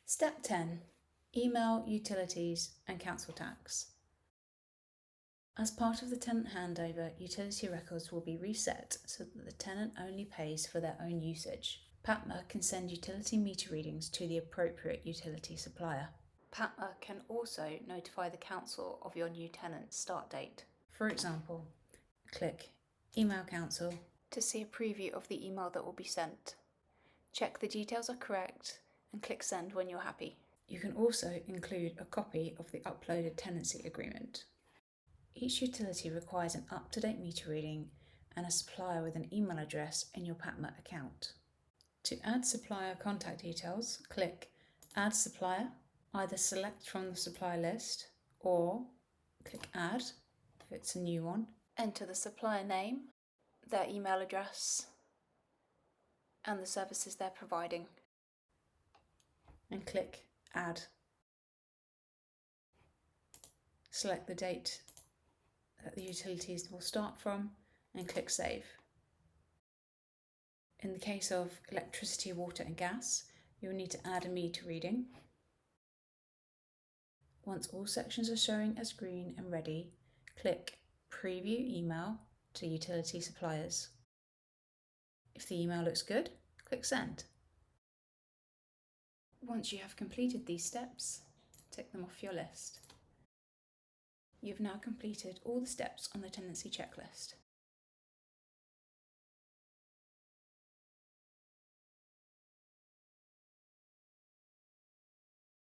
Step 10. Email, utilities and council tax. As part of the tenant handover, utility records will be reset so that the tenant only pays for their own usage. PaTMa can send utility meter readings to the appropriate utility supplier. PaTMa can also notify the council of your new tenant's start date. For example, click Email Council to see a preview of the email that will be sent. Check the details are correct and click Send when you're happy. You can also include a copy of the uploaded tenancy agreement. Each utility requires an up-to-date meter reading and a supplier with an email address in your PaTMa account. To add supplier contact details, click Add Supplier. Either select from the supplier list or click Add if it's a new one. Enter the supplier name, their email address, and the services they're providing. And click Add. Select the date that the utilities will start from and click Save. In the case of electricity, water and gas, you will need to add a meter reading. Once all sections are showing as green and ready, click Preview Email to Utility Suppliers. If the email looks good, click Send. Once you have completed these steps, tick them off your list. You've now completed all the steps on the tenancy checklist.